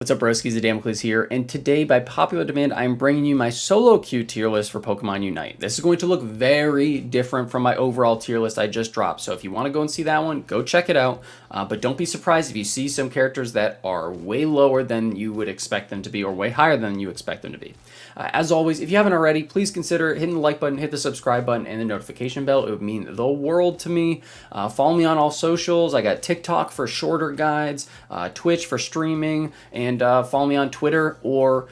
What's up, broskies? Damocles here, and today, by popular demand, I'm bringing you my solo queue tier list for Pokemon Unite. This is going to look very different from my overall tier list I just dropped, so if you want to go and see that one, go check it out, but don't be surprised if you see some characters that are way lower than you would expect them to be, or way higher than you expect them to be. As always, if you haven't already, please consider hitting the like button, hit the subscribe button, and the notification bell. It would mean the world to me. Follow me on all socials. I got TikTok for shorter guides, Twitch for streaming, and follow me on Twitter or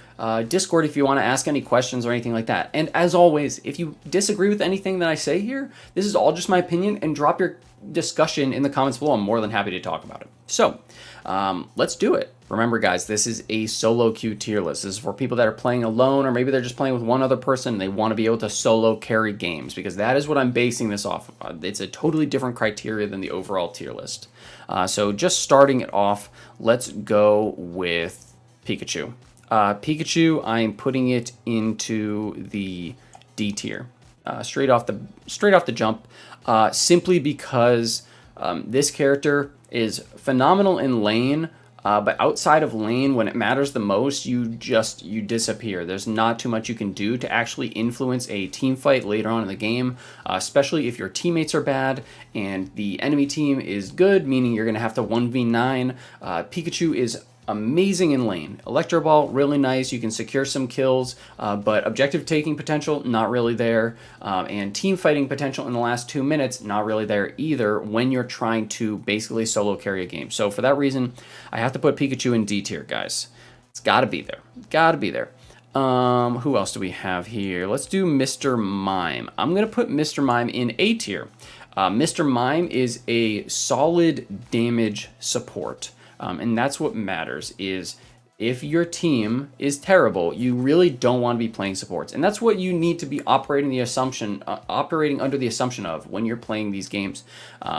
Discord if you want to ask any questions or anything like that. And as always, if you disagree with anything that I say here, this is all just my opinion, and drop your discussion in the comments below. I'm more than happy to talk about it. So let's do it. Remember, guys, this is a solo queue tier list. This is for people that are playing alone, or maybe they're just playing with one other person and they want to be able to solo carry games, because that is what I'm basing this off of. It's a totally different criteria than the overall tier list. So just starting it off, let's go with Pikachu. Pikachu, I'm putting it into the D tier, straight off the jump, simply because this character is phenomenal in lane. But outside of lane, when it matters the most, you disappear. There's not too much you can do to actually influence a team fight later on in the game, especially if your teammates are bad and the enemy team is good, meaning you're going to have to 1v9. Pikachu is amazing in lane. Electro Ball, really nice. You can secure some kills, but objective taking potential, not really there. And team fighting potential in the last 2 minutes, not really there either when you're trying to basically solo carry a game. So for that reason, I have to put Pikachu in D tier, guys. It's got to be there. Got to be there. Who else do we have here? Let's do Mr. Mime. I'm going to put Mr. Mime in A tier. Mr. Mime is a solid damage support. And that's what matters, is if your team is terrible, you really don't want to be playing supports. And that's what you need to be operating under the assumption of when you're playing these games.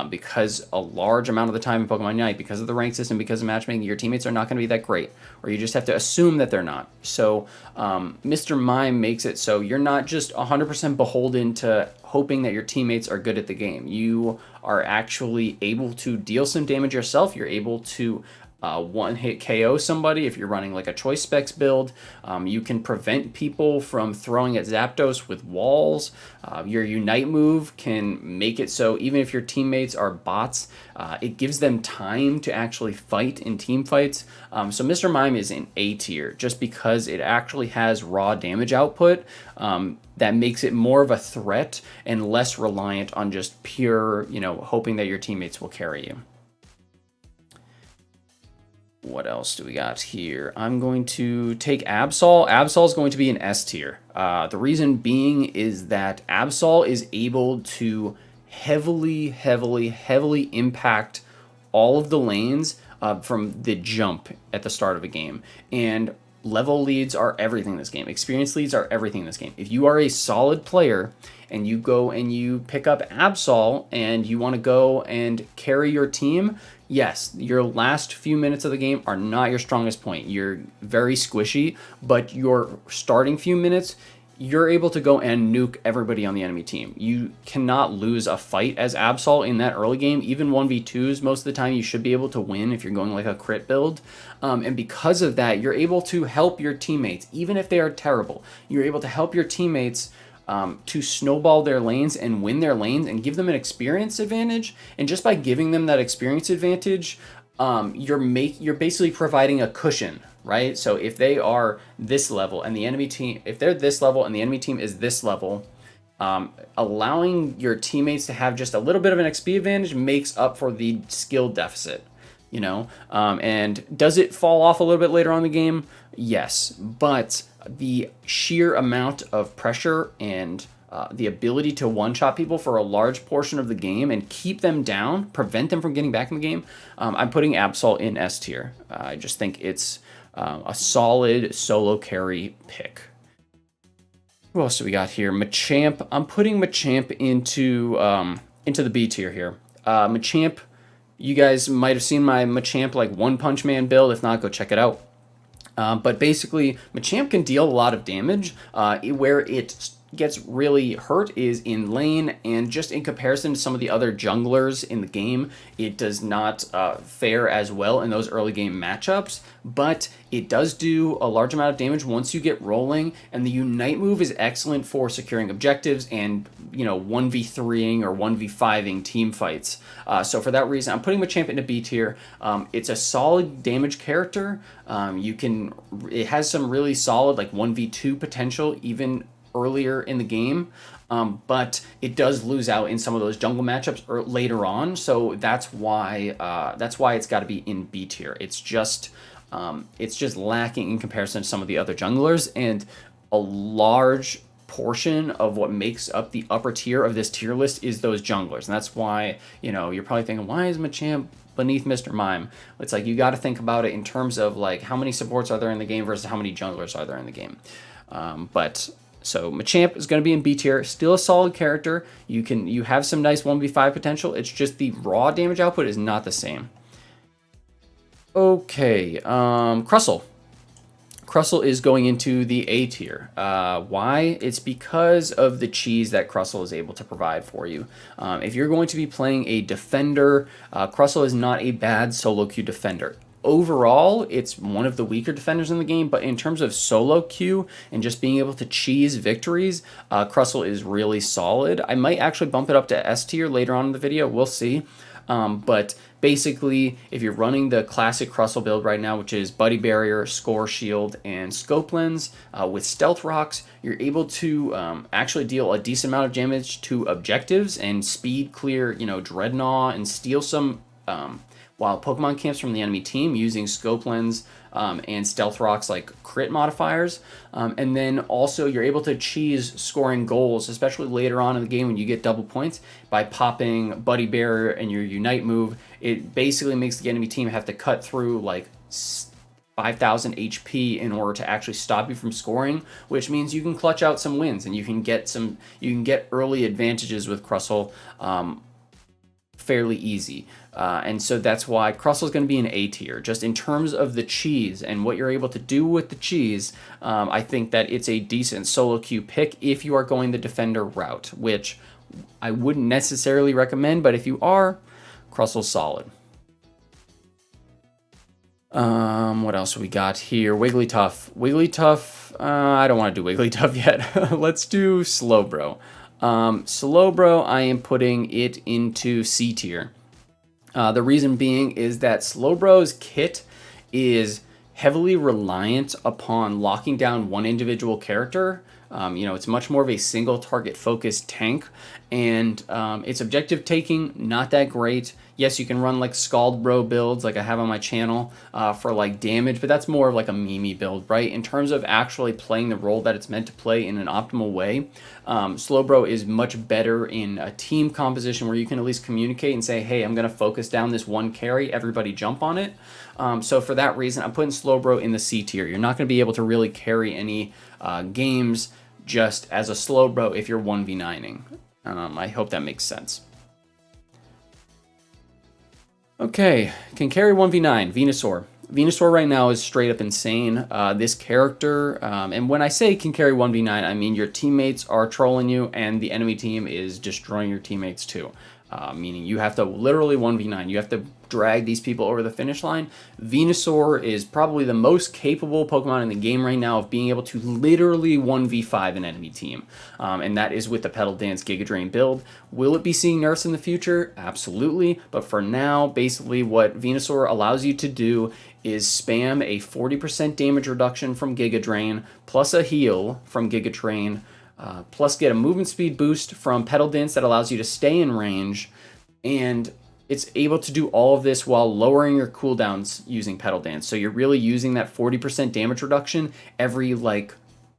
Because a large amount of the time in Pokemon Unite, because of the rank system, because of matchmaking, your teammates are not going to be that great. Or you just have to assume that they're not. So Mr. Mime makes it so you're not just 100% beholden to hoping that your teammates are good at the game. You are actually able to deal some damage yourself. You're able to one-hit KO somebody if you're running like a Choice Specs build. You can prevent people from throwing at Zapdos with walls. Your Unite move can make it so even if your teammates are bots, it gives them time to actually fight in team fights. So Mr. Mime is in A tier just because it actually has raw damage output that makes it more of a threat and less reliant on just pure, hoping that your teammates will carry you. What else do we got here? I'm going to take Absol. Absol is going to be an S tier. The reason being is that Absol is able to heavily impact all of the lanes from the jump at the start of a game. And level leads are everything in this game. Experience leads are everything in this game. If you are a solid player and you go and you pick up Absol and you want to go and carry your team, yes, your last few minutes of the game are not your strongest point. You're very squishy, but your starting few minutes, you're able to go and nuke everybody on the enemy team. You cannot lose a fight as Absol in that early game. Even 1v2s, most of the time you should be able to win if you're going like a crit build. And because of that, you're able to help your teammates, even if they are terrible. You're able to help your teammates to snowball their lanes and win their lanes and give them an experience advantage. And just by giving them that experience advantage, you're basically providing a cushion, right? So if they are this level and the enemy team, if they're this level and the enemy team is this level, allowing your teammates to have just a little bit of an XP advantage makes up for the skill deficit, and does it fall off a little bit later on in the game? Yes, but the sheer amount of pressure and the ability to one-shot people for a large portion of the game and keep them down, prevent them from getting back in the game, I'm putting Absol in S tier. I just think it's a solid solo carry pick. Who else do we got here? Machamp. I'm putting Machamp into the B tier here. Machamp, you guys might have seen my Machamp like One Punch Man build. If not, go check it out. But basically, Machamp can deal a lot of damage where it gets really hurt is in lane, and just in comparison to some of the other junglers in the game, it does not fare as well in those early game matchups, but it does do a large amount of damage once you get rolling, and the Unite move is excellent for securing objectives and, you know, 1v3ing or 1v5ing team fights. So for that reason, I'm putting Machamp into B tier. It's a solid damage character. It has some really solid like 1v2 potential even earlier in the game, but it does lose out in some of those jungle matchups later on. So that's why it's got to be in B tier. It's just lacking in comparison to some of the other junglers, and a large portion of what makes up the upper tier of this tier list is those junglers. And that's why, you know, you're probably thinking, why is Machamp beneath Mr. Mime? It's like, you got to think about it in terms of like how many supports are there in the game versus how many junglers are there in the game. So Machamp is going to be in B tier, still a solid character. You have some nice 1v5 potential. It's just the raw damage output is not the same. Okay, Crustle. Crustle is going into the A tier. Why? It's because of the cheese that Crustle is able to provide for you. If you're going to be playing a defender, Crustle is not a bad solo queue defender. Overall, it's one of the weaker defenders in the game, but in terms of solo queue and just being able to cheese victories, Crustle is really solid. I might actually bump it up to S tier later on in the video. We'll see. But basically, if you're running the classic Crustle build right now, which is Buddy Barrier, Score Shield, and Scope Lens, with Stealth Rocks, you're able to actually deal a decent amount of damage to objectives and speed clear, you know, Dreadnought and steal some while Pokemon camps from the enemy team using Scope Lens and Stealth Rocks like crit modifiers. And then also you're able to cheese scoring goals, especially later on in the game when you get double points, by popping Buddy Barrier and your Unite move. It basically makes the enemy team have to cut through like 5,000 HP in order to actually stop you from scoring, which means you can clutch out some wins and you can get early advantages with Crustle fairly easy. And so that's why Crustle is going to be an A tier. Just in terms of the cheese and what you're able to do with the cheese, I think that it's a decent solo queue pick if you are going the defender route, which I wouldn't necessarily recommend, but if you are, Crustle's solid. What else we got here? Wigglytuff. I don't want to do Wigglytuff yet. Let's do Slowbro. Slowbro, I am putting it into C tier. The reason being is that Slowbro's kit is heavily reliant upon locking down one individual character. It's much more of a single target focused tank, and its objective taking, not that great. Yes, you can run like Scald Bro builds like I have on my channel for like damage, but that's more of like a Mime build, right? In terms of actually playing the role that it's meant to play in an optimal way, Slowbro is much better in a team composition where you can at least communicate and say, hey, I'm going to focus down this one carry, everybody jump on it. So for that reason, I'm putting Slowbro in the C tier. You're not going to be able to really carry any games just as a Slowbro if you're 1v9ing. I hope that makes sense. Okay, can carry 1v9, Venusaur. Venusaur right now is straight up insane. This character, and when I say can carry 1v9, I mean your teammates are trolling you and the enemy team is destroying your teammates too. Meaning you have to literally 1v9. You have to drag these people over the finish line. Venusaur is probably the most capable Pokemon in the game right now of being able to literally 1v5 an enemy team. And that is with the Petal Dance Giga Drain build. Will it be seeing nerfs in the future? Absolutely. But for now, basically what Venusaur allows you to do is spam a 40% damage reduction from Giga Drain plus a heal from Giga Drain, plus get a movement speed boost from Petal Dance that allows you to stay in range, and it's able to do all of this while lowering your cooldowns using Petal Dance. So you're really using that 40% damage reduction every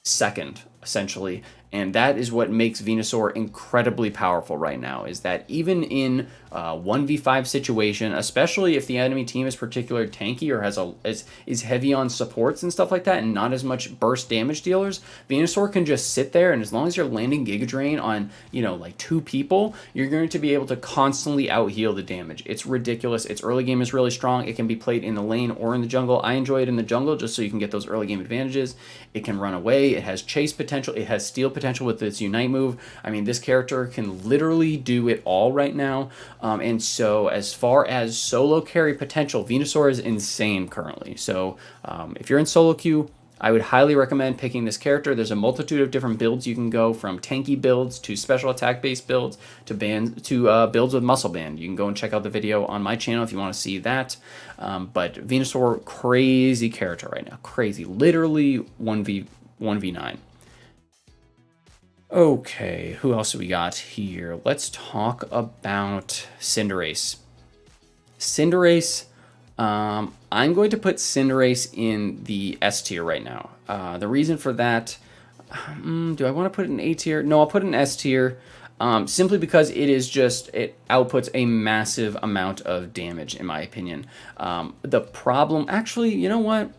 second, essentially. And that is what makes Venusaur incredibly powerful right now, is that even in a 1v5 situation, especially if the enemy team is particularly tanky or is heavy on supports and stuff like that and not as much burst damage dealers, Venusaur can just sit there, and as long as you're landing Giga Drain on, two people, you're going to be able to constantly out-heal the damage. It's ridiculous. Its early game is really strong. It can be played in the lane or in the jungle. I enjoy it in the jungle just so you can get those early game advantages. It can run away. It has chase potential. potential. It has steal potential with its Unite move. I mean, this character can literally do it all right now. And so as far as solo carry potential, Venusaur is insane currently. So if you're in solo queue, I would highly recommend picking this character. There's a multitude of different builds you can go, from tanky builds to special attack based builds to builds with muscle band. You can go and check out the video on my channel if you want to see that. But Venusaur, crazy character right now, crazy, literally 1v9. Okay, who else do we got here? Let's talk about Cinderace. Cinderace. I'm going to put Cinderace in the S tier right now. The reason for that, do I want to put it in A tier? No, I'll put it in S tier, simply because it outputs a massive amount of damage, in my opinion. The problem, actually, you know what?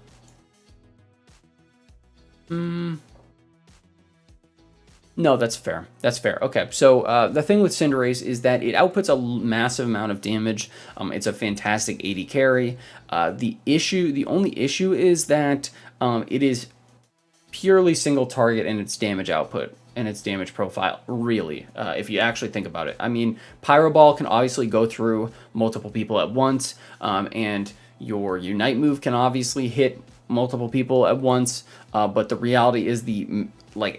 No, that's fair. That's fair. Okay, so the thing with Cinderace is that it outputs a massive amount of damage. It's a fantastic 80 carry. The only issue is that it is purely single target in its damage output and its damage profile, really, if you actually think about it. I mean, Pyro Ball can obviously go through multiple people at once, and your Unite move can obviously hit multiple people at once, but the reality is the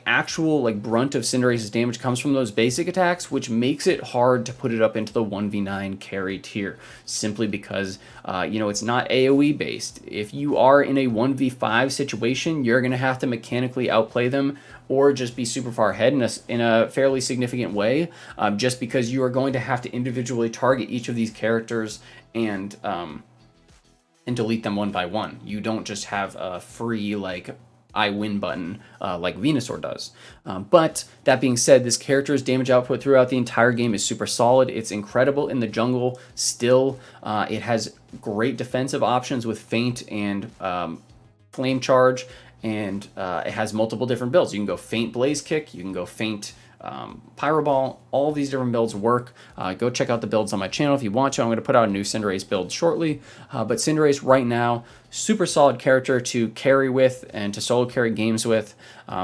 actual brunt of Cinderace's damage comes from those basic attacks, which makes it hard to put it up into the 1v9 carry tier, simply because it's not AoE based. If you are in a 1v5 situation, you're going to have to mechanically outplay them or just be super far ahead in a fairly significant way, just because you are going to have to individually target each of these characters and delete them one by one. You don't just have a free I win button like Venusaur does. But that being said, this character's damage output throughout the entire game is super solid. It's incredible in the jungle still. It has great defensive options with Feint and Flame Charge, and it has multiple different builds. You can go Feint Blaze Kick, you can go Feint Pyro Ball. All these different builds work. Go check out the builds on my channel if you want to. I'm going to put out a new Cinderace build shortly. But Cinderace right now, super solid character to carry with and to solo carry games with.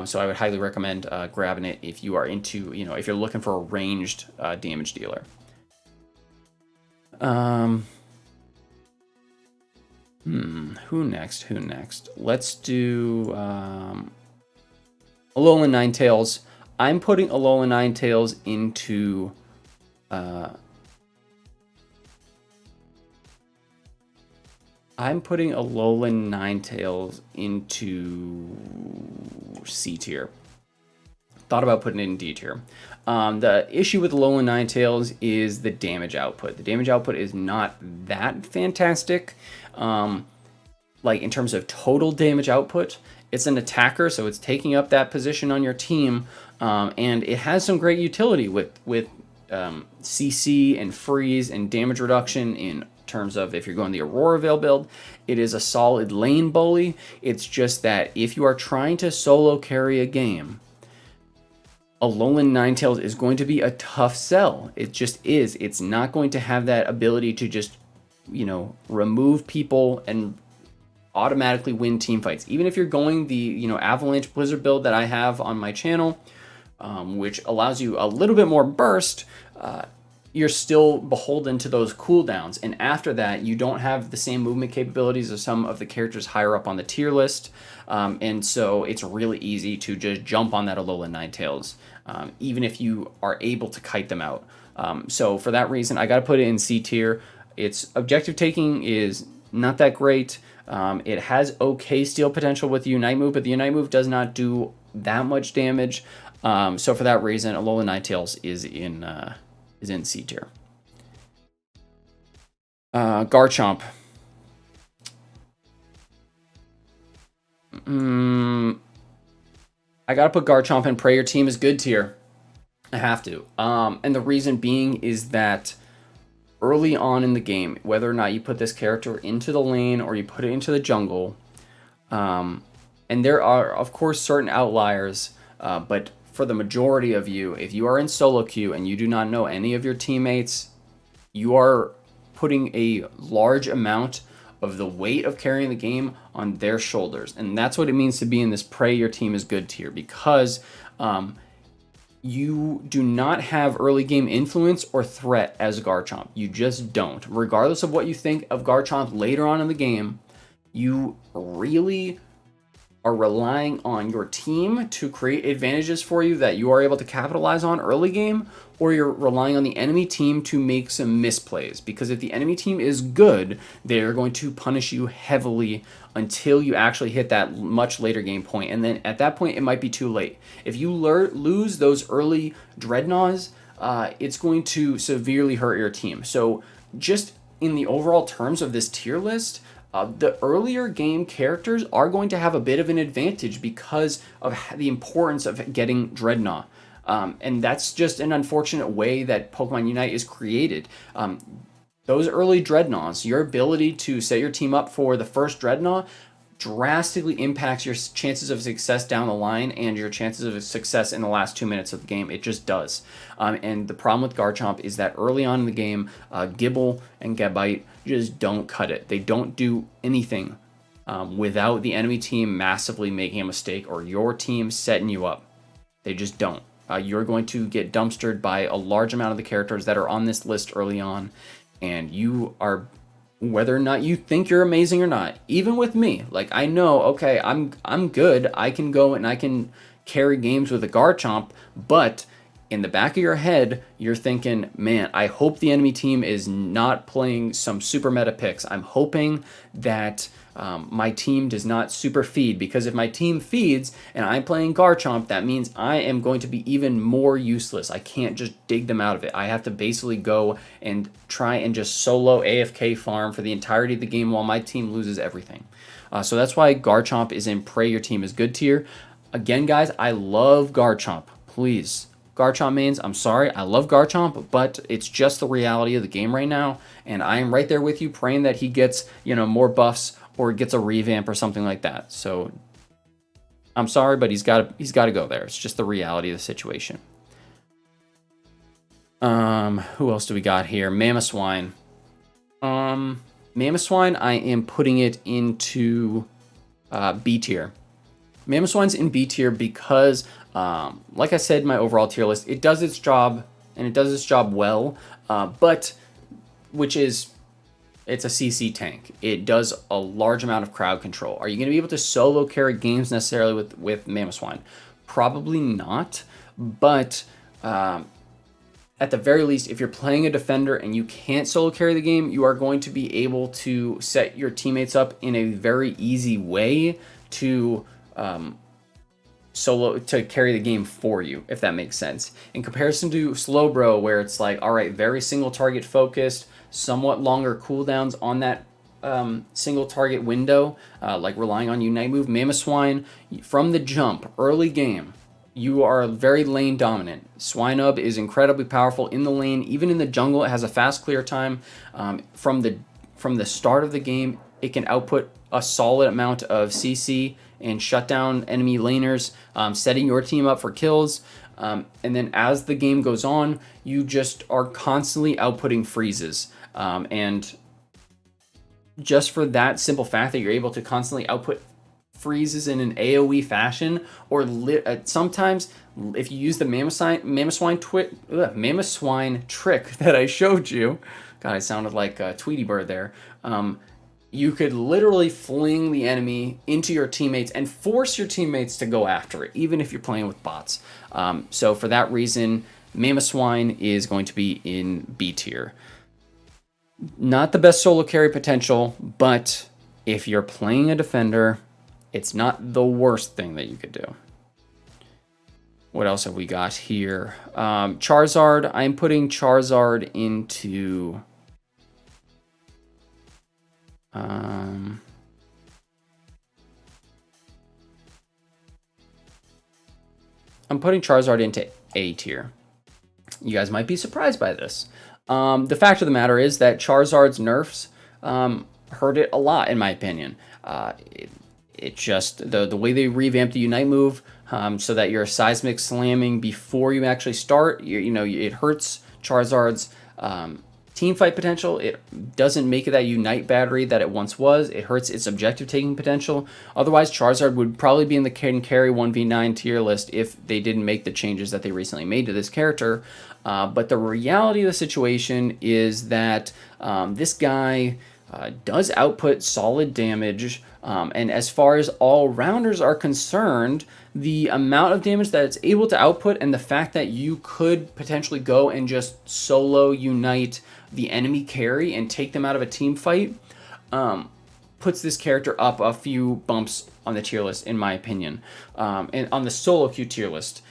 So I would highly recommend grabbing it if you are into, if you're looking for a ranged damage dealer. Who next? Let's do Alolan Ninetales. I'm putting Alolan Ninetales into C tier. Thought about putting it in D tier. The issue with Alolan Ninetales is the damage output. The damage output is not that fantastic. In terms of total damage output, it's an attacker, so it's taking up that position on your team. And it has some great utility with CC and freeze and damage reduction in terms of if you're going the Aurora Veil build. It is a solid lane bully. It's just that if you are trying to solo carry a game, Alolan Ninetales is going to be a tough sell. It just is. It's not going to have that ability to just, remove people and automatically win team fights. Even if you're going the, Avalanche Blizzard build that I have on my channel, which allows you a little bit more burst, you're still beholden to those cooldowns. And after that, you don't have the same movement capabilities of some of the characters higher up on the tier list. And so it's really easy to just jump on that Alolan Ninetales, even if you are able to kite them out. So for that reason, I got to put it in C tier. Its objective taking is not that great. It has okay steal potential with the Unite move, but the Unite move does not do that much damage. So for that reason, Alolan Ninetales is in C tier. Garchomp. I gotta put Garchomp in Pray Your Team is good tier. I have to. And the reason being is that early on in the game, whether or not you put this character into the lane or you put it into the jungle, and there are, of course, certain outliers, but for the majority of you, if you are in solo queue and you do not know any of your teammates, you are putting a large amount of the weight of carrying the game on their shoulders. And that's what it means to be in this pray your team is good tier, because you do not have early game influence or threat as Garchomp. You just don't. Regardless of what you think of Garchomp later on in the game, you really are relying on your team to create advantages for you that you are able to capitalize on early game, or you're relying on the enemy team to make some misplays. Because if the enemy team is good, they're going to punish you heavily until you actually hit that much later game point. And then at that point, it might be too late. If you lose those early Dreadnoughts, it's going to severely hurt your team. So just in the overall terms of this tier list, the earlier game characters are going to have a bit of an advantage because of the importance of getting Dreadnought. And that's just an unfortunate way that Pokemon Unite is created. Those early Dreadnoughts, your ability to set your team up for the first Dreadnought drastically impacts your chances of success down the line and your chances of success in the last 2 minutes of the game. It just does. And the problem with Garchomp is that early on in the game, Gibble and Gabite just don't cut it. They don't do anything without the enemy team massively making a mistake or your team setting you up. They just don't. You're going to get dumpstered by a large amount of the characters that are on this list early on, and you are, whether or not you think you're amazing or not, even with me, like I know, okay, I'm good. I can go and I can carry games with a Garchomp, but in the back of your head, you're thinking, man, I hope the enemy team is not playing some super meta picks. I'm hoping that my team does not super feed, because if my team feeds and I'm playing Garchomp, that means I am going to be even more useless. I can't just dig them out of it. I have to basically go and try and just solo AFK farm for the entirety of the game while my team loses everything. So that's why Garchomp is in Pray Your Team is Good tier. Again, guys, I love Garchomp. Please, Garchomp mains, I'm sorry, I love Garchomp, but it's just the reality of the game right now, and I am right there with you, praying that he gets, more buffs or gets a revamp or something like that. So I'm sorry, but he's got to go there. It's just the reality of the situation. Who else do we got here? Mamoswine. Mamoswine, I am putting it into B tier. Mamoswine's in B tier because, like I said, my overall tier list, it does its job, and it does its job well, but it's a CC tank. It does a large amount of crowd control. Are you going to be able to solo carry games necessarily with Mamoswine? Probably not, but at the very least, if you're playing a defender and you can't solo carry the game, you are going to be able to set your teammates up in a very easy way to carry the game for you, if that makes sense. In comparison to Slowbro, where it's like, all right, very single target focused, somewhat longer cooldowns on that single target window, like relying on Unite move. Mamoswine, from the jump, early game, you are very lane dominant. Swine is incredibly powerful in the lane. Even in the jungle, it has a fast clear time. From the start of the game, it can output a solid amount of CC and shut down enemy laners, setting your team up for kills. And then as the game goes on, you just are constantly outputting freezes. And just for that simple fact that you're able to constantly output freezes in an AoE fashion, or sometimes if you use the Mamoswine trick that I showed you, God, I sounded like a Tweety Bird there. You could literally fling the enemy into your teammates and force your teammates to go after it, even if you're playing with bots. So for that reason, Mamoswine is going to be in B tier. Not the best solo carry potential, but if you're playing a defender, it's not the worst thing that you could do. What else have we got here? Charizard. I'm putting Charizard into... I'm putting Charizard into A tier. You guys might be surprised by this. The fact of the matter is that Charizard's nerfs hurt it a lot, in my opinion. It just, the way they revamped the Unite move, so that you're seismic slamming before you actually start, it hurts Charizard's team fight potential. It doesn't make it that Unite battery that it once was. It hurts its objective taking potential. Otherwise, Charizard would probably be in the can carry 1v9 tier list if they didn't make the changes that they recently made to this character. But the reality of the situation is that this guy does output solid damage. And as far as all-rounders are concerned, the amount of damage that it's able to output and the fact that you could potentially go and just solo unite the enemy carry and take them out of a team fight puts this character up a few bumps on the tier list, in my opinion. And on the solo queue tier list,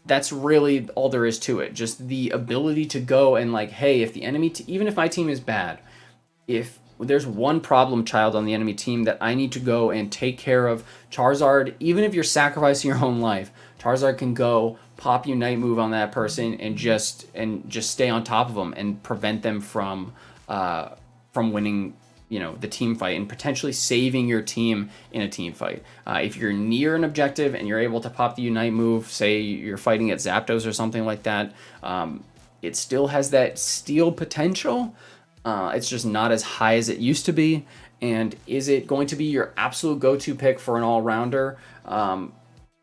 that's really all there is to it. Just the ability to go and like, hey, if the enemy, even if my team is bad, if there's one problem child on the enemy team that I need to go and take care of, Charizard, even if you're sacrificing your own life, Charizard can go pop Unite move on that person and just stay on top of them and prevent them from winning, you know, the team fight and potentially saving your team in a team fight. If you're near an objective and you're able to pop the Unite move, say you're fighting at Zapdos or something like that, it still has that steal potential. It's just not as high as it used to be. And is it going to be your absolute go-to pick for an all-rounder?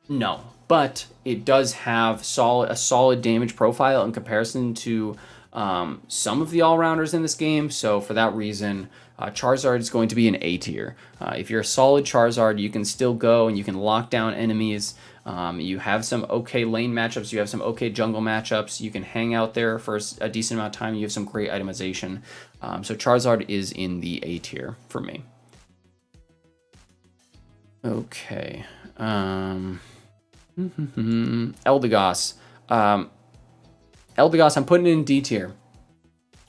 No. But it does have a solid damage profile in comparison to some of the all-rounders in this game. So for that reason, Charizard is going to be an A tier. If you're a solid Charizard, you can still go and you can lock down enemies. You have some okay lane matchups. You have some okay jungle matchups. You can hang out there for a decent amount of time. You have some great itemization. So Charizard is in the A tier for me. Okay. Eldegoss. Eldegoss, I'm putting it in D tier.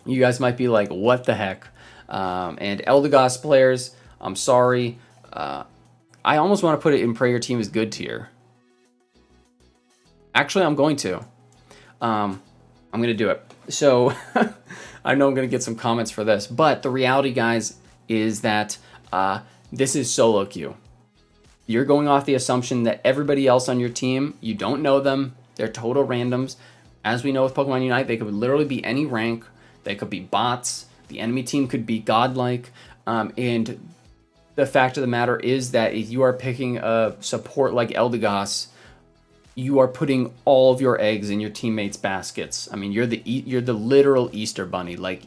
You guys might be like, what the heck? And Eldegoss players, I'm sorry. I almost want to put it in Pray Your Team is Good tier. Actually, I'm going to. I'm going to do it. So I know I'm going to get some comments for this, but the reality, guys, is that this is solo queue. You're going off the assumption that everybody else on your team, you don't know them. They're total randoms. As we know with Pokemon Unite, they could literally be any rank. They could be bots. The enemy team could be godlike. And the fact of the matter is that if you are picking a support like Eldegoss, you are putting all of your eggs in your teammates' baskets. I mean, you're the literal Easter bunny. Like,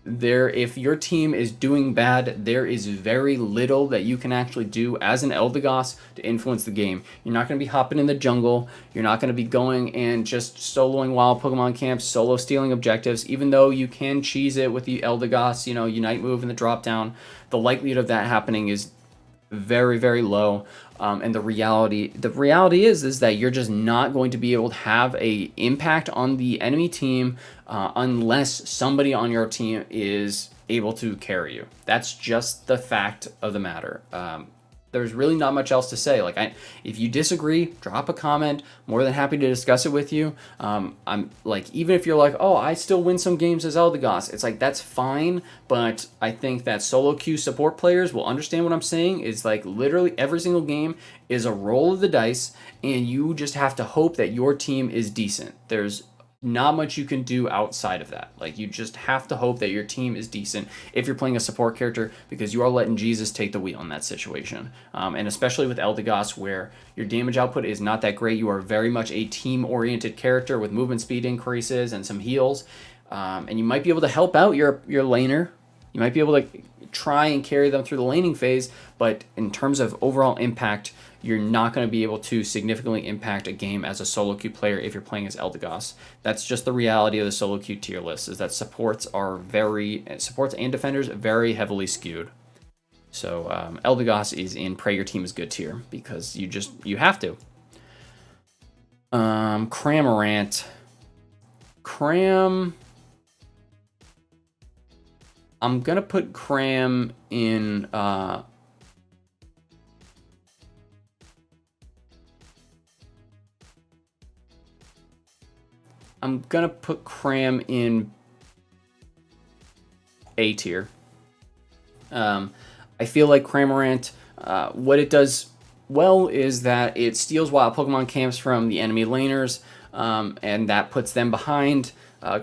if your team is doing bad, there is very little that you can actually do as an Eldegoss to influence the game. You're not going to be hopping in the jungle. You're not going to be going and just soloing wild Pokemon camps, solo stealing objectives, even though you can cheese it with the Eldegoss, you know, Unite move in the drop down. The likelihood of that happening is very, very low. And the reality is that you're just not going to be able to have a impact on the enemy team unless somebody on your team is able to carry you. That's just the fact of the matter. There's really not much else to say. Like, if you disagree, drop a comment. More than happy to discuss it with you. I'm like, even if you're like, oh, I still win some games as Eldegoss, it's like, that's fine. But I think that solo queue support players will understand what I'm saying. Is like, literally every single game is a roll of the dice, and you just have to hope that your team is decent. There's not much you can do outside of that. Like, you just have to hope that your team is decent if you're playing a support character, because you are letting Jesus take the wheel in that situation. And especially with Eldegoss, where your damage output is not that great, you are very much a team-oriented character with movement speed increases and some heals. And you might be able to help out your laner. You might be able to try and carry them through the laning phase, but in terms of overall impact, you're not going to be able to significantly impact a game as a solo queue player if you're playing as Eldegoss. That's just the reality of the solo queue tier list, is that supports and defenders very heavily skewed. So Eldegoss is in Pray Your Team is Good tier because you have to. Cramorant. I'm gonna put Cram in I'm gonna put Cram in A tier. I feel like Cramorant, what it does well is that it steals wild Pokemon camps from the enemy laners, and that puts them behind.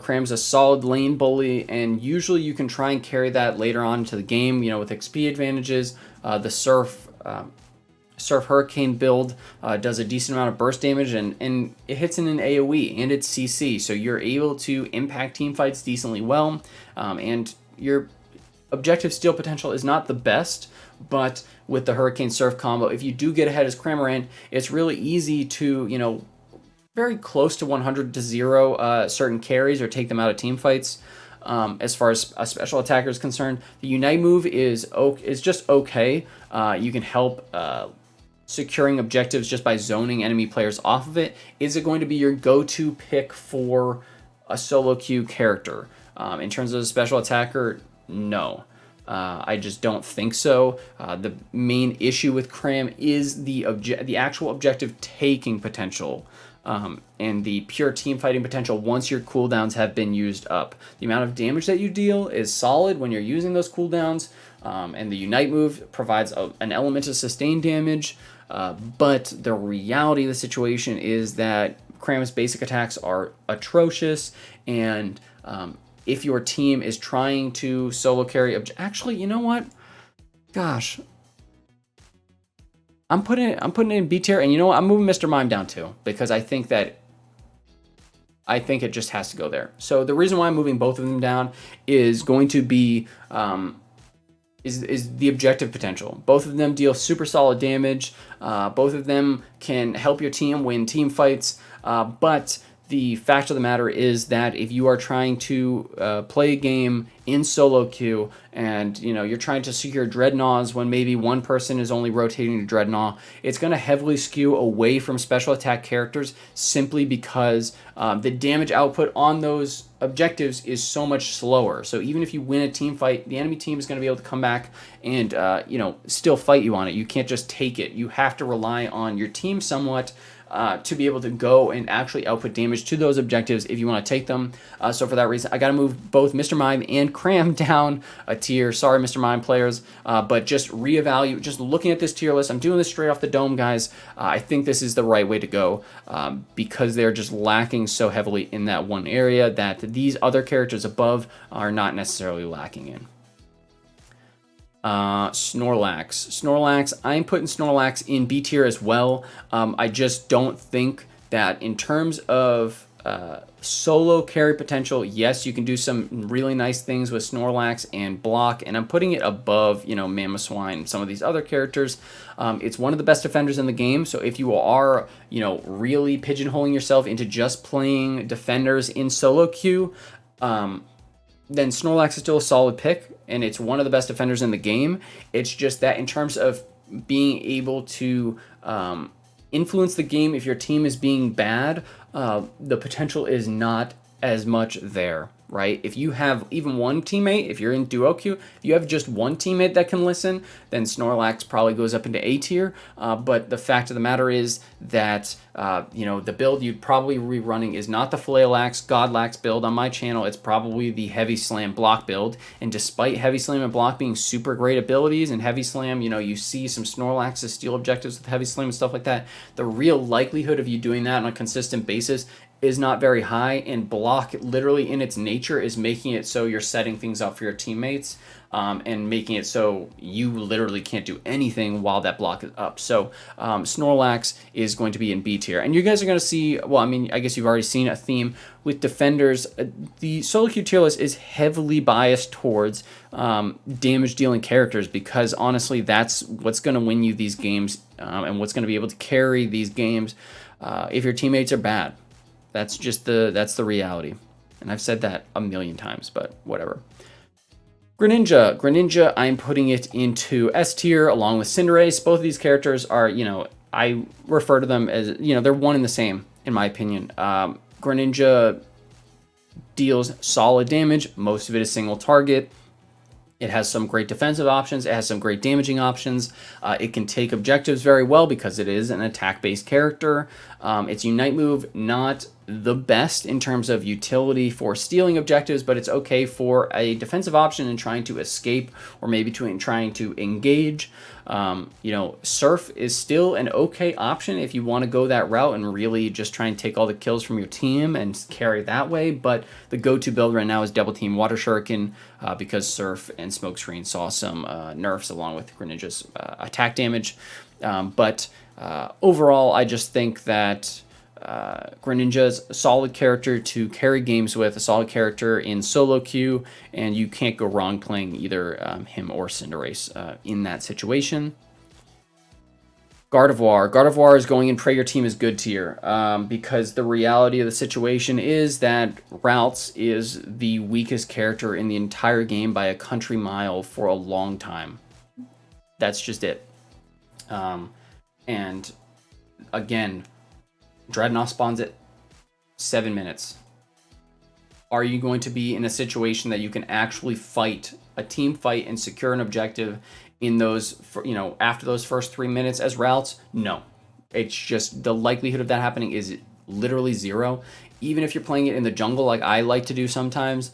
Cram's a solid lane bully, and usually you can try and carry that later on into the game, you know, with XP advantages. The Surf Hurricane build does a decent amount of burst damage, and it hits in an AoE, and it's CC, so you're able to impact team fights decently well, and your objective steal potential is not the best, but with the Hurricane Surf combo, if you do get ahead as Cramorant, it's really easy to, you know, very close to 100 to 0 certain carries or take them out of team fights. As far as a special attacker is concerned, the Unite move is just okay. You can help securing objectives just by zoning enemy players off of it. Is it going to be your go-to pick for a solo queue character? In terms of a special attacker, no. I just don't think so. The main issue with Cram is the actual objective taking potential. And the pure team fighting potential once your cooldowns have been used up. The amount of damage that you deal is solid when you're using those cooldowns, and the Unite move provides an element of sustained damage, but the reality of the situation is that Cram's basic attacks are atrocious, and if your team is trying to solo carry... Actually, you know what? Gosh... I'm putting it in B tier, and you know what? I'm moving Mr. Mime down too, because I think it just has to go there. So the reason why I'm moving both of them down is going to be is the objective potential. Both of them deal super solid damage. Both of them can help your team win team fights, but the fact of the matter is that if you are trying to play a game in solo queue, and you know you're trying to secure Dreadnoughs when maybe one person is only rotating to Dreadnought, it's going to heavily skew away from special attack characters simply because the damage output on those objectives is so much slower. So even if you win a team fight, the enemy team is going to be able to come back and you know, still fight you on it. You can't just take it. You have to rely on your team somewhat to be able to go and actually output damage to those objectives if you want to take them. So for that reason, I got to move both Mr. Mime and Cram down a tier. Sorry, Mr. Mime players, but just reevaluate. Just looking at this tier list, I'm doing this straight off the dome, guys. I think this is the right way to go because they're just lacking so heavily in that one area that these other characters above are not necessarily lacking in. Snorlax. I'm putting Snorlax in B tier as well. I just don't think that in terms of solo carry potential, yes, you can do some really nice things with Snorlax and block, and I'm putting it above, you know, Swine and some of these other characters. It's one of the best defenders in the game, so if you are, you know, really pigeonholing yourself into just playing defenders in solo queue, then Snorlax is still a solid pick, and it's one of the best defenders in the game. It's just that in terms of being able to influence the game if your team is being bad, the potential is not as much there, right? If you have even one teammate, if you're in duo queue, if you have just one teammate that can listen, then Snorlax probably goes up into A tier. But the fact of the matter is that, you know, the build you'd probably be running is not the Flaelax, Godlax build on my channel. It's probably the Heavy Slam block build. And despite Heavy Slam and block being super great abilities, and Heavy Slam, you know, you see some Snorlax's steal objectives with Heavy Slam and stuff like that, the real likelihood of you doing that on a consistent basis is not very high, and block literally in its nature is making it so you're setting things up for your teammates and making it so you literally can't do anything while that block is up. So Snorlax is going to be in B tier, and you guys are going to see, well, I mean, I guess you've already seen a theme with defenders. The solo queue tier list is heavily biased towards damage dealing characters, because honestly that's what's going to win you these games and what's going to be able to carry these games if your teammates are bad. That's the reality. And I've said that a million times, but whatever. Greninja, I'm putting it into S tier along with Cinderace. Both of these characters are, you know, I refer to them as, you know, they're one and the same, in my opinion. Greninja deals solid damage. Most of it is single target. It has some great defensive options. It has some great damaging options. It can take objectives very well because it is an attack-based character. Its Unite move, not the best in terms of utility for stealing objectives, but it's okay for a defensive option and trying to escape or maybe trying to engage. You know, Surf is still an okay option if you want to go that route and really just try and take all the kills from your team and carry that way. But the go-to build right now is Double Team Water Shuriken because Surf and Smokescreen saw some nerfs along with Greninja's attack damage. But overall, I just think that Greninja's a solid character to carry games with, a solid character in solo queue, and you can't go wrong playing either him or Cinderace in that situation. Gardevoir. Gardevoir is going in Pray Your Team is Good tier because the reality of the situation is that Routes is the weakest character in the entire game by a country mile for a long time. That's just it. And again, Dreadnought spawns at 7 minutes. Are you going to be in a situation that you can actually fight a team fight and secure an objective in those, you know, after those first 3 minutes as Routes? No. It's just the likelihood of that happening is literally zero. Even if you're playing it in the jungle like I like to do sometimes,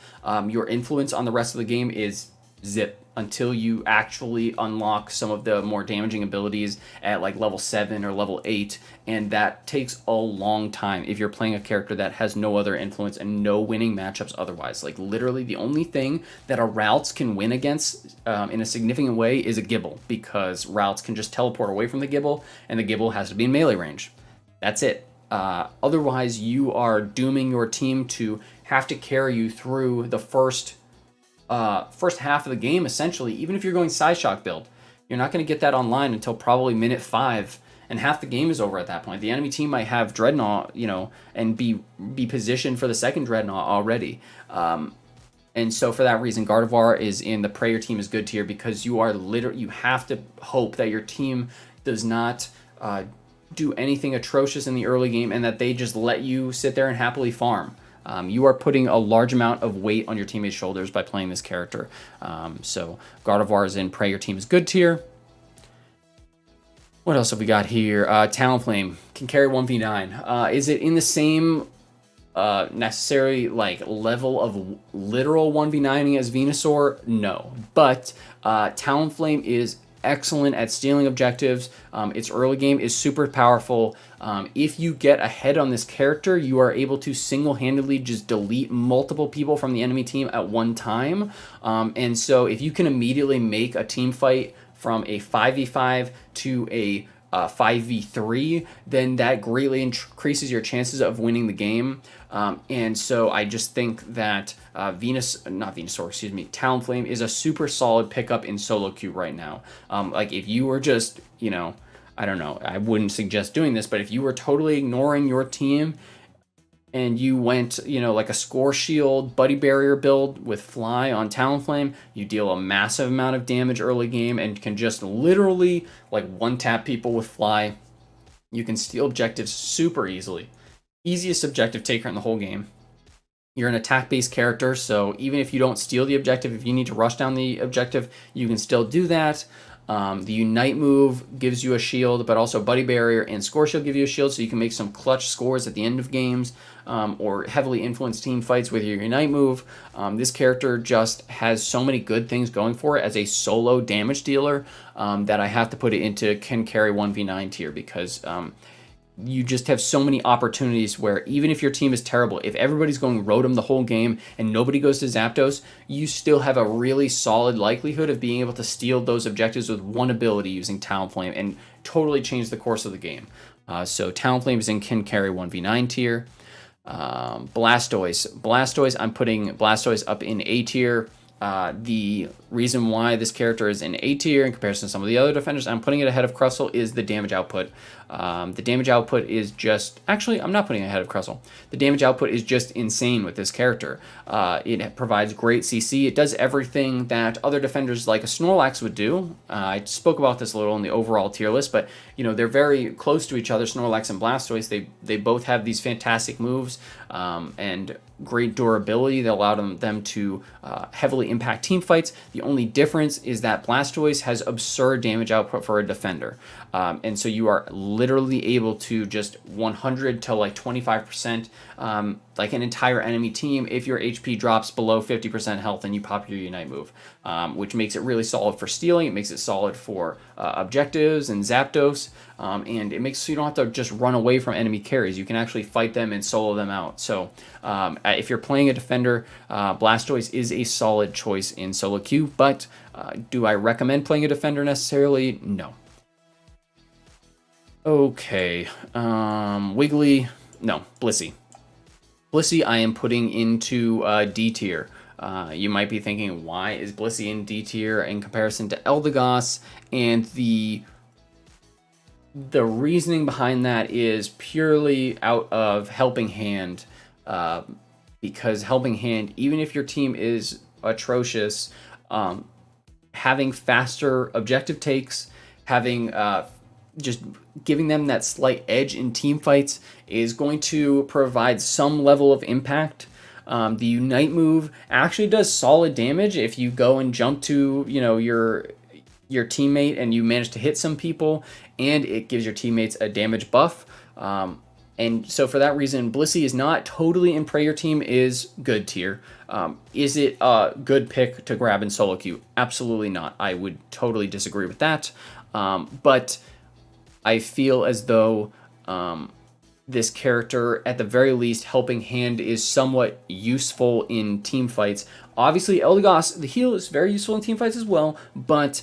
your influence on the rest of the game is zip until you actually unlock some of the more damaging abilities at like level 7 or level 8, and that takes a long time if you're playing a character that has no other influence and no winning matchups otherwise. Like literally the only thing that a Routes can win against in a significant way is a Gible, because Routes can just teleport away from the Gible and the Gible has to be in melee range. That's it. Otherwise you are dooming your team to have to carry you through the first half of the game, essentially. Even if you're going Psyshock build, you're not going to get that online until probably minute 5, and half the game is over at that point. The enemy team might have Dreadnought, you know, and be positioned for the second Dreadnought already. And so for that reason, Gardevoir is in the Pray Your Team is Good tier, because you have to hope that your team does not do anything atrocious in the early game and that they just let you sit there and happily farm. You are putting a large amount of weight on your teammates' shoulders by playing this character. So Gardevoir is in Pray Your Team is Good tier. What else have we got here? Talonflame can carry 1v9. Is it in the same necessary like level of literal 1v9ing as Venusaur? No. But Talonflame is excellent at stealing objectives. Its early game is super powerful. If you get ahead on this character, you are able to single-handedly just delete multiple people from the enemy team at one time. And so if you can immediately make a team fight from a 5v5 to a 5v3, then that greatly increases your chances of winning the game. And so I just think that Talonflame is a super solid pickup in solo queue right now. Like if you were just, you know, I don't know, I wouldn't suggest doing this, but if you were totally ignoring your team and you went, you know, like a Score Shield Buddy Barrier build with Fly on Talonflame, you deal a massive amount of damage early game and can just literally like one-tap people with Fly. You can steal objectives super easily. Easiest objective taker in the whole game. You're an attack-based character, so even if you don't steal the objective, if you need to rush down the objective, you can still do that. The Unite move gives you a shield, but also Buddy Barrier and Score Shield give you a shield, so you can make some clutch scores at the end of games, or heavily influenced team fights with your Unite move. This character just has so many good things going for it as a solo damage dealer that I have to put it into can carry 1v9 tier, because you just have so many opportunities where even if your team is terrible, if everybody's going Rotom the whole game and nobody goes to Zapdos, you still have a really solid likelihood of being able to steal those objectives with one ability using Talonflame and totally change the course of the game. So Talonflame is in can carry 1v9 tier. Blastoise, I'm putting Blastoise up in A tier. The reason why this character is in A tier in comparison to some of the other defenders, I'm putting it ahead of Crustle, is the damage output. The damage output is just... Actually, I'm not putting it ahead of Crustle. The damage output is just insane with this character. It provides great CC. It does everything that other defenders like a Snorlax would do. I spoke about this a little in the overall tier list, but you know they're very close to each other, Snorlax and Blastoise. They both have these fantastic moves, and great durability that allowed them to heavily impact team fights. The only difference is that Blastoise has absurd damage output for a defender. And so you are literally able to just 100 to like 25% like an entire enemy team if your HP drops below 50% health and you pop your Unite move, which makes it really solid for stealing. It makes it solid for objectives and Zapdos, and it makes so you don't have to just run away from enemy carries. You can actually fight them and solo them out. So if you're playing a defender, Blastoise is a solid choice in solo queue, but do I recommend playing a defender necessarily? No. Okay, Blissey. Blissey I am putting into D tier. You might be thinking, why is Blissey in D tier in comparison to Eldegoss? And the reasoning behind that is purely out of Helping Hand, because Helping Hand, even if your team is atrocious, having faster objective takes, having just giving them that slight edge in team fights is going to provide some level of impact. The Unite move actually does solid damage if you go and jump to, you know, your teammate and you manage to hit some people, and it gives your teammates a damage buff. And so for that reason, Blissey is not totally in Pray Your Team is good tier. Is it a good pick to grab in solo queue? Absolutely not. I would totally disagree with that. But I feel as though this character, at the very least, Helping Hand is somewhat useful in team fights. Obviously, Eldegoss, the heal is very useful in team fights as well, but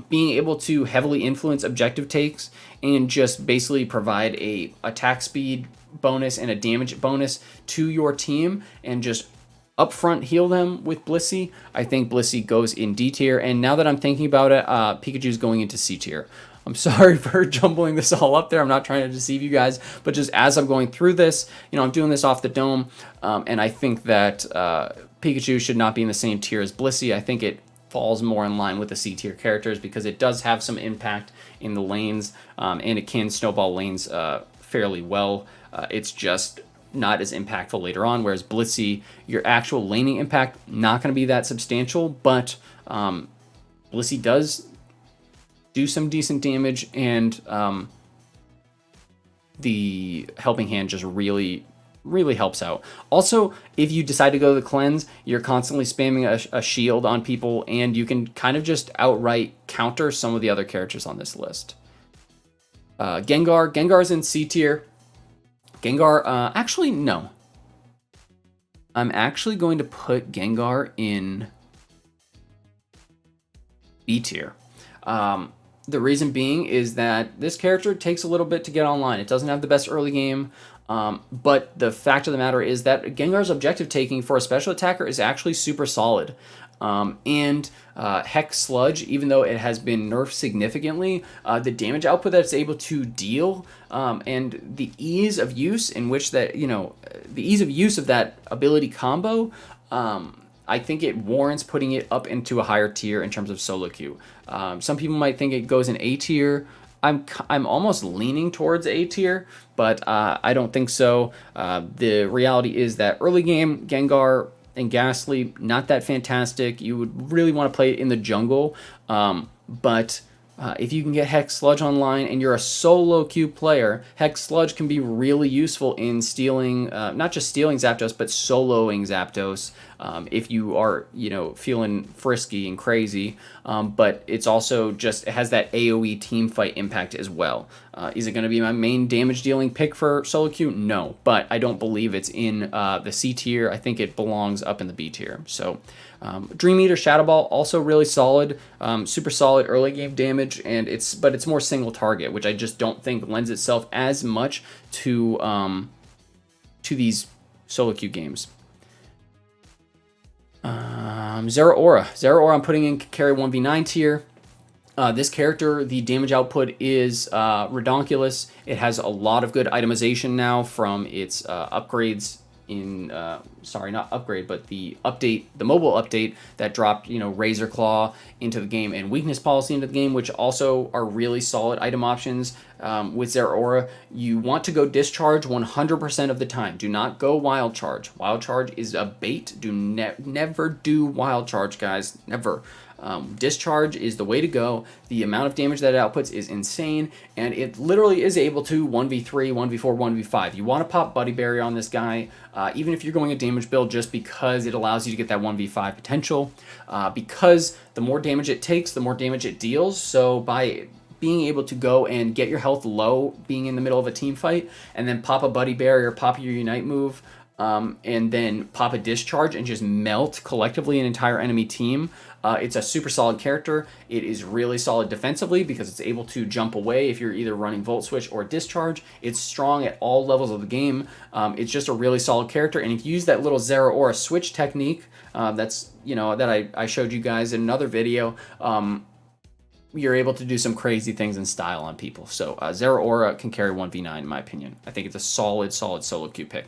being able to heavily influence objective takes and just basically provide a attack speed bonus and a damage bonus to your team and just upfront heal them with Blissey, I think Blissey goes in D tier. And now that I'm thinking about it, Pikachu's going into C tier. I'm sorry for jumbling this all up there. I'm not trying to deceive you guys, but just as I'm going through this, you know, I'm doing this off the dome, and I think that Pikachu should not be in the same tier as Blissey. I think it falls more in line with the C tier characters because it does have some impact in the lanes, and it can snowball lanes fairly well. It's just not as impactful later on, whereas Blissey, your actual laning impact, not going to be that substantial, but Blissey does do some decent damage, and the Helping Hand just really helps out. Also, if you decide to go the cleanse, you're constantly spamming a shield on people, and you can kind of just outright counter some of the other characters on this list. Gengar's in C tier. Gengar, actually, no. I'm actually going to put Gengar in B tier. The reason being is that this character takes a little bit to get online. It doesn't have the best early game, but the fact of the matter is that Gengar's objective taking for a special attacker is actually super solid. And Hex Sludge, even though it has been nerfed significantly, the damage output that it's able to deal, and the ease of use in which that, you know, the ease of use of that ability combo, I think it warrants putting it up into a higher tier in terms of solo queue. Some people might think it goes in A tier. I'm almost leaning towards A tier, but I don't think so. The reality is that early game, Gengar and Ghastly, not that fantastic. You would really want to play it in the jungle, but if you can get Hex Sludge online and you're a solo queue player, Hex Sludge can be really useful in stealing, not just stealing Zapdos, but soloing Zapdos if you are, you know, feeling frisky and crazy. But it's also just, it has that AoE team fight impact as well. Is it going to be my main damage dealing pick for solo queue? No, but I don't believe it's in the C tier. I think it belongs up in the B tier. So Dream Eater, Shadow Ball, also really solid, super solid early game damage, and but it's more single target, which I just don't think lends itself as much to these solo queue games. Zeraora I'm putting in carry 1v9 tier. This character, the damage output is redonkulous. It has a lot of good itemization now from its upgrades in sorry, not upgrade, but the update, the mobile update that dropped, you know, Razor Claw into the game and Weakness Policy into the game, which also are really solid item options. With Zeraora, you want to go Discharge 100% of the time. Do not go Wild Charge. Wild Charge is a bait. Do never do Wild Charge, guys. Never. Discharge is the way to go. The amount of damage that it outputs is insane, and it literally is able to 1v3, 1v4, 1v5. You want to pop Buddy Barrier on this guy, even if you're going a damage build, just because it allows you to get that 1v5 potential. Because the more damage it takes, the more damage it deals. So by being able to go and get your health low, being in the middle of a team fight, and then pop a Buddy Barrier, pop your Unite move, and then pop a Discharge and just melt collectively an entire enemy team. It's a super solid character. It is really solid defensively because it's able to jump away if you're either running Volt Switch or Discharge. It's strong at all levels of the game. It's just a really solid character, and if you use that little Zeraora switch technique, that's, you know, that I showed you guys in another video, you're able to do some crazy things in style on people. So Zeraora can carry 1v9 in my opinion. I think it's a solid solo queue pick.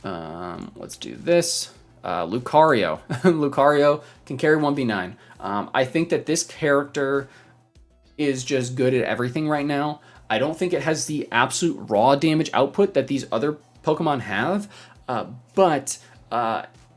Let's do this. Lucario. Lucario can carry 1v9. I think that this character is just good at everything right now. I don't think it has the absolute raw damage output that these other Pokemon have, but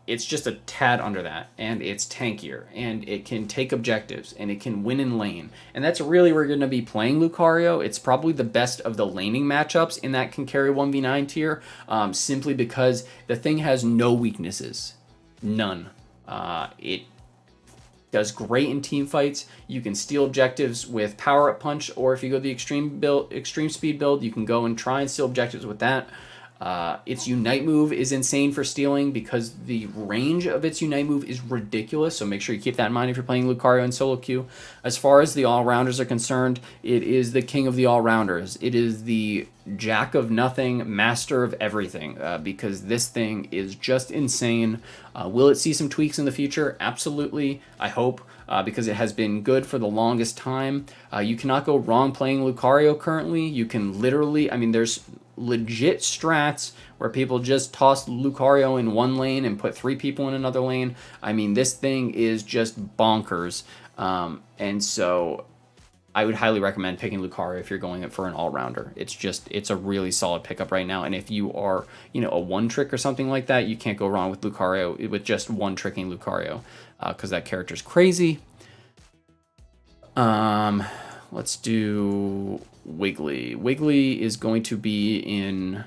it's just a tad under that, and it's tankier, and it can take objectives, and it can win in lane. And that's really where you're going to be playing Lucario. It's probably the best of the laning matchups in that can carry 1v9 tier, simply because the thing has no weaknesses. None. It does great in team fights. You can steal objectives with Power Up Punch, or if you go the extreme speed build, you can go and try and steal objectives with that. Its Unite move is insane for stealing because the range of its Unite move is ridiculous, so make sure you keep that in mind if you're playing Lucario in solo queue. As far as the all-rounders are concerned, it is the king of the all-rounders. It is the jack of nothing, master of everything, because this thing is just insane. Will it see some tweaks in the future? Absolutely, I hope, because it has been good for the longest time. You cannot go wrong playing Lucario currently. You can literally, I mean, there's legit strats where people just toss Lucario in one lane and put 3 people in another lane. I mean, this thing is just bonkers. And so I would highly recommend picking Lucario if you're going for an all-rounder. It's a really solid pickup right now. And if you are, you know, a one-trick or something like that, you can't go wrong with Lucario, with just one-tricking Lucario, because that character's crazy. Let's do Wiggly. Wiggly is going to be in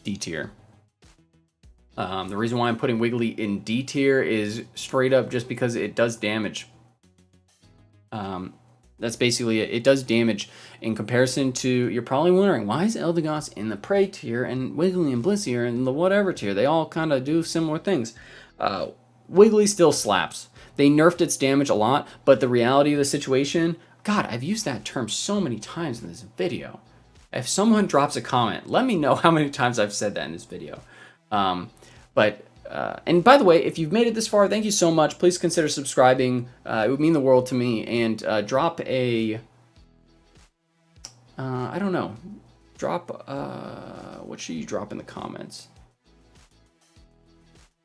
D tier. The reason why I'm putting Wiggly in D tier is straight up just because it does damage. That's basically it. It does damage in comparison to, you're probably wondering, why is Eldegoss in the Prey tier and Wiggly and Blissey are in the whatever tier? They all kind of do similar things. Wiggly still slaps. They nerfed its damage a lot, but the reality of the situation, God, I've used that term so many times in this video. If someone drops a comment, let me know how many times I've said that in this video. And by the way, if you've made it this far, thank you so much. Please consider subscribing. It would mean the world to me. And drop a, I don't know, what should you drop in the comments?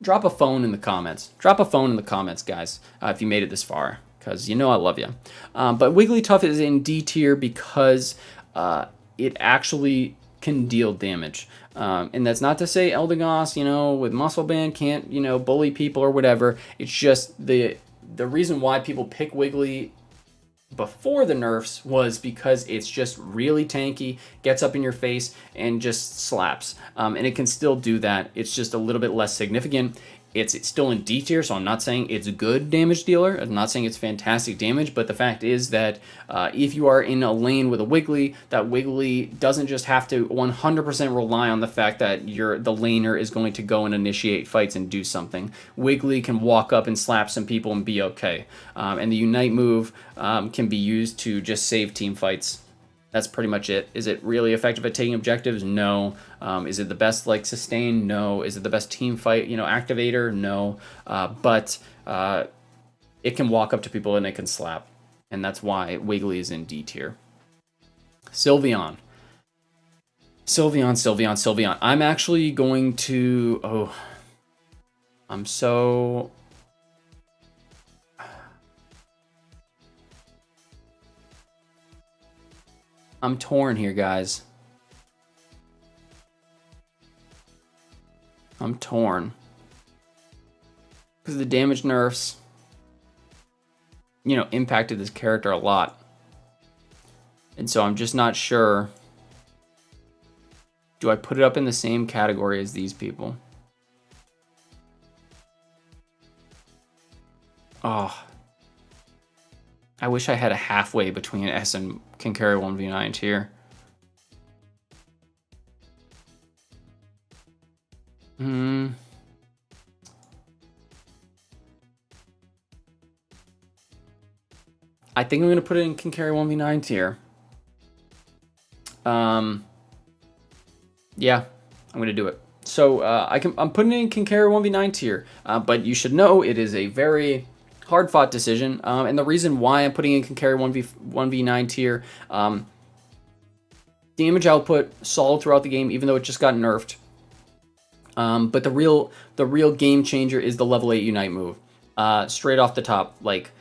Drop a phone in the comments. Drop a phone in the comments, guys, if you made it this far, because you know I love you. But Wigglytuff is in D tier because it actually can deal damage. And that's not to say Eldegoss, you know, with Muscle Band can't, you know, bully people or whatever. It's just the reason why people pick Wiggly before the nerfs was because it's just really tanky, gets up in your face, and just slaps. And it can still do that. It's just a little bit less significant. It's still in D tier, so I'm not saying it's a good damage dealer. I'm not saying it's fantastic damage, but the fact is that if you are in a lane with a Wiggly, that Wiggly doesn't just have to 100% rely on the fact that the laner is going to go and initiate fights and do something. Wiggly can walk up and slap some people and be okay. And the Unite move can be used to just save team fights. That's pretty much it. Is it really effective at taking objectives? No. Is it the best like sustain? No. Is it the best team fight, you know, activator? No. But it can walk up to people and it can slap. And that's why Wiggly is in D tier. Sylveon. Sylveon, Sylveon, Sylveon. I'm actually going to... Oh. I'm so... I'm torn here, guys. I'm torn. Because the damage nerfs, you know, impacted this character a lot. And so I'm just not sure. Do I put it up in the same category as these people? Oh. I wish I had a halfway between S and can carry 1v9 tier. I think I'm going to put it in can carry 1v9 tier. Yeah, I'm going to do it. So I'm putting it in can carry 1v9 tier, but you should know it is a very hard fought decision. And the reason why I'm putting in can carry 1v9 tier, damage output solid throughout the game, even though it just got nerfed. But the real game changer is the level 8 Unite move. Straight off the top, like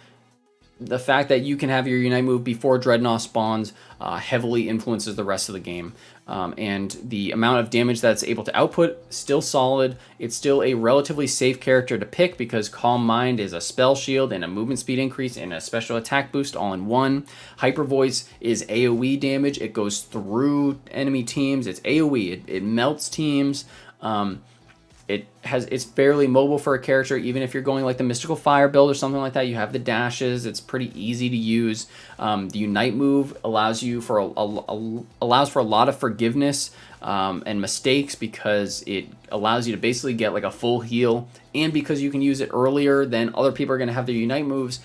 the fact that you can have your Unite move before Dreadnought spawns heavily influences the rest of the game. And the amount of damage that's able to output, still solid. It's still a relatively safe character to pick because Calm Mind is a spell shield and a movement speed increase and a special attack boost all in one. Hyper Voice is AoE damage. It goes through enemy teams. It's AoE. It melts teams. It's fairly mobile for a character, even if you're going like the Mystical Fire build or something like that. You have the dashes. It's pretty easy to use. The Unite move allows you for allows for a lot of forgiveness and mistakes because it allows you to basically get like a full heal, and because you can use it earlier than other people are going to have their Unite moves,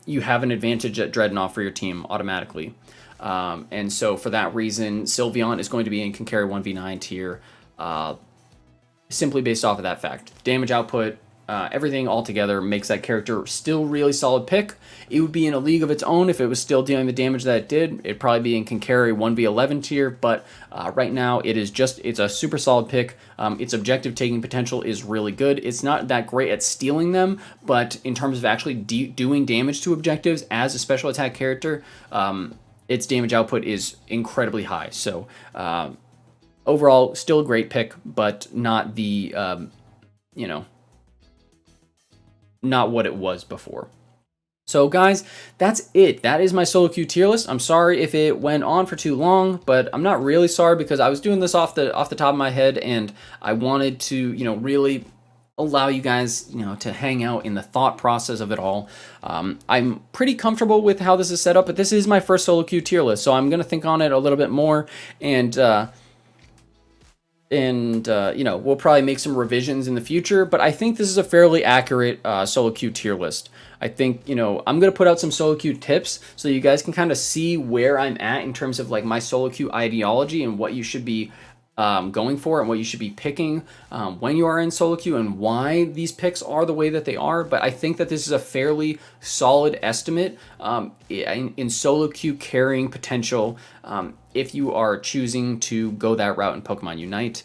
you have an advantage at Dreadnought for your team automatically. And so for that reason, Sylveon is going to be in can carry 1v9 tier. Simply based off of that fact. Damage output, everything all together makes that character still really solid pick. It would be in a league of its own if it was still dealing the damage that it did. It'd probably be in can carry 1v11 tier, but right now it's a super solid pick. Its objective taking potential is really good. It's not that great at stealing them, but in terms of actually doing damage to objectives as a special attack character, its damage output is incredibly high. So overall, still a great pick, but not the, not what it was before. So guys, that's it. That is my solo queue tier list. I'm sorry if it went on for too long, but I'm not really sorry because I was doing this off the top of my head, and I wanted to, really allow you guys, to hang out in the thought process of it all. I'm pretty comfortable with how this is set up, but this is my first solo queue tier list, so I'm going to think on it a little bit more, and we'll probably make some revisions in the future, but I think this is a fairly accurate solo queue tier list. I think, I'm going to put out some solo queue tips so you guys can kind of see where I'm at in terms of like my solo queue ideology and what you should be going for and what you should be picking when you are in solo queue and why these picks are the way that they are. But I think that this is a fairly solid estimate in solo queue carrying potential if you are choosing to go that route in Pokemon Unite.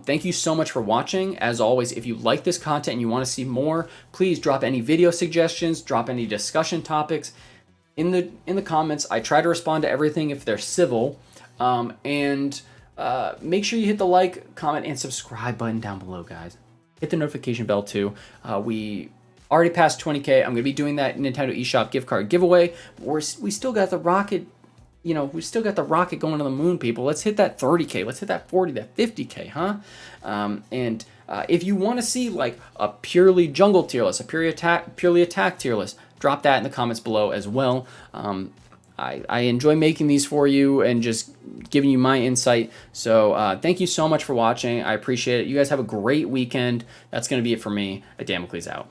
Thank you so much for watching. As always, if you like this content and you want to see more, please drop any video suggestions, drop any discussion topics in the comments. I try to respond to everything if they're civil, and make sure you hit the like, comment, and subscribe button down below, guys. Hit the notification bell too. We already passed 20K. I'm going to be doing that Nintendo eShop gift card giveaway. We still got the rocket. We still got the rocket going to the moon, people. Let's hit that 30K. Let's hit that 40, that 50K, huh? And if you want to see like a purely jungle tier list, a purely attack tier list, drop that in the comments below as well. I enjoy making these for you and just giving you my insight. So thank you so much for watching. I appreciate it. You guys have a great weekend. That's going to be it for me. Damocles out.